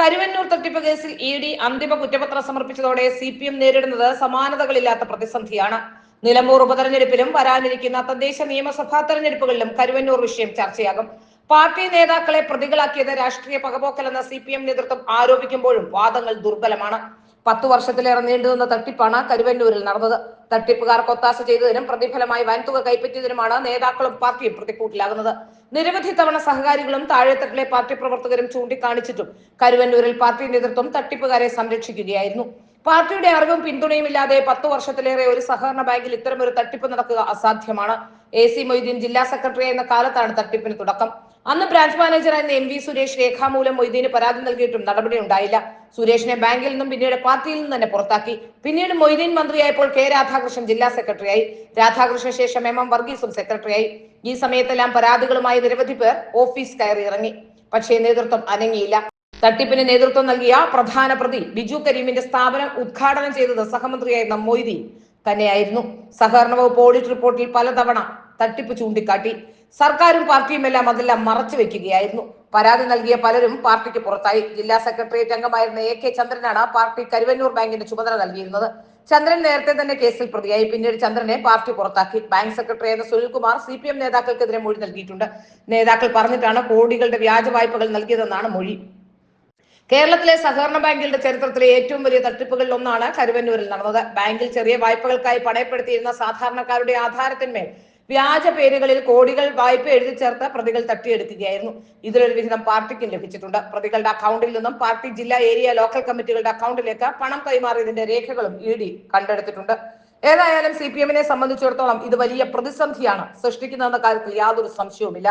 കരുവന്നൂർ തട്ടിപ്പ് കേസിൽ ഇഡി അന്തിമ കുറ്റപത്രം സമർപ്പിച്ചതോടെ സിപിഎം നേരിടുന്നത് സമാനതകളില്ലാത്ത പ്രതിസന്ധിയാണ്. നിലമ്പൂർ ഉപതെരഞ്ഞെടുപ്പിലും വരാനിരിക്കുന്ന തദ്ദേശ നിയമസഭാ തെരഞ്ഞെടുപ്പുകളിലും കരുവന്നൂർ വിഷയം ചർച്ചയാകും. പാർട്ടി നേതാക്കളെ പ്രതികളാക്കിയത് രാഷ്ട്രീയ പകപോക്കലെന്ന സിപിഎം നേതൃത്വം ആരോപിക്കുമ്പോഴും വാദങ്ങൾ ദുർബലമാണ്. 10 വർഷത്തിലേറെ നീണ്ടുനിന്ന തട്ടിപ്പാണ് കരുവന്നൂരിൽ നടന്നത്. തട്ടിപ്പുകാർക്ക് ഒത്താശ ചെയ്തതിനും പ്രതിഫലമായി വൻതുക കൈപ്പറ്റിയതിനുമാണ് നേതാക്കളും പാർട്ടിയും പ്രതിക്കൂട്ടിലാകുന്നത്. നിരവധി തവണ സഹകാരികളും താഴെത്തട്ടിലെ പാർട്ടി പ്രവർത്തകരും ചൂണ്ടിക്കാണിച്ചിട്ടും കരുവന്നൂരിൽ പാർട്ടി നേതൃത്വം തട്ടിപ്പുകാരെ സംരക്ഷിക്കുകയായിരുന്നു. പാർട്ടിയുടെ അറിവും പിന്തുണയുമില്ലാതെ 10 വർഷത്തിലേറെ ഒരു സഹകരണ ബാങ്കിൽ ഇത്തരമൊരു തട്ടിപ്പ് നടക്കുക അസാധ്യമാണ്. AC മൊയ്തീൻ ജില്ലാ സെക്രട്ടറി എന്ന കാലത്താണ് തട്ടിപ്പിന് തുടക്കം. അന്ന് ബ്രാഞ്ച് മാനേജറായിരുന്ന MV സുരേഷ് രേഖാമൂലം മൊയ്തീന് പരാതി നൽകിയിട്ടും നടപടി ഉണ്ടായില്ല. സുരേഷിനെ ബാങ്കിൽ നിന്നും പിന്നീട് പാർട്ടിയിൽ നിന്ന് തന്നെ പുറത്താക്കി. പിന്നീട് മൊയ്തീൻ മന്ത്രിയായപ്പോൾ K രാധാകൃഷ്ണൻ ജില്ലാ സെക്രട്ടറിയായി. രാധാകൃഷ്ണ ശേഷം MM വർഗീസും സെക്രട്ടറിയായി. ഈ സമയത്തെല്ലാം പരാതികളുമായി നിരവധി പേർ ഓഫീസ് കയറി ഇറങ്ങി. പക്ഷേ നേതൃത്വം അനങ്ങിയില്ല. തട്ടിപ്പിന് നേതൃത്വം നൽകിയ പ്രധാന പ്രതി ബിജു കരീമിന്റെ സ്ഥാപനം ഉദ്ഘാടനം ചെയ്തത് സഹമന്ത്രിയായിരുന്ന മൊയ്തീൻ തന്നെയായിരുന്നു. സഹകരണ വകുപ്പ് ഓഡിറ്റ് റിപ്പോർട്ടിൽ പലതവണ തട്ടിപ്പ് ചൂണ്ടിക്കാട്ടി. സർക്കാരും പാർട്ടിയുമെല്ലാം അതെല്ലാം മറച്ചു വെക്കുകയായിരുന്നു. പരാതി നൽകിയ പലരും പാർട്ടിക്ക് പുറത്തായി. ജില്ലാ സെക്രട്ടേറിയറ്റ് അംഗമായിരുന്ന AK ചന്ദ്രനാണ് പാർട്ടി കരുവന്നൂർ ബാങ്കിന്റെ ചുമതല നൽകിയിരുന്നത്. ചന്ദ്രൻ നേരത്തെ തന്നെ കേസിൽ പ്രതിയായി. പിന്നീട് ചന്ദ്രനെ പാർട്ടി പുറത്താക്കി. ബാങ്ക് സെക്രട്ടറി ആയിരുന്ന സുനിൽകുമാർ CPM നേതാക്കൾക്കെതിരെ മൊഴി നൽകിയിട്ടുണ്ട്. നേതാക്കൾ പറഞ്ഞിട്ടാണ് കോടികളുടെ വ്യാജ വായ്പകൾ നൽകിയതെന്നാണ് മൊഴി. കേരളത്തിലെ സഹകരണ ബാങ്കുകളുടെ ചരിത്രത്തിലെ ഏറ്റവും വലിയ തട്ടിപ്പുകളിൽ ഒന്നാണ് കരുവന്നൂരിൽ നടന്നത്. ബാങ്കിൽ ചെറിയ വായ്പകൾക്കായി പണയപ്പെടുത്തിയിരുന്ന സാധാരണക്കാരുടെ ആധാരത്തിന്മേൽ വ്യാജ പേരുകളിൽ കോടികൾ വായ്പ എഴുതി ചേർത്ത് പ്രതികൾ തട്ടിയെടുക്കുകയായിരുന്നു. ഇതിലൊരു വിഹിതം പാർട്ടിക്കും ലഭിച്ചിട്ടുണ്ട്. പ്രതികളുടെ അക്കൗണ്ടിൽ നിന്നും പാർട്ടി ജില്ലാ ഏരിയ ലോക്കൽ കമ്മിറ്റികളുടെ അക്കൗണ്ടിലേക്ക് പണം കൈമാറിയതിന്റെ രേഖകളും ED കണ്ടെടുത്തിട്ടുണ്ട്. ഏതായാലും CPM-നെ സംബന്ധിച്ചിടത്തോളം ഇത് വലിയ പ്രതിസന്ധിയാണ് സൃഷ്ടിക്കുന്നതെന്ന കാര്യത്തിൽ യാതൊരു സംശയവുമില്ല.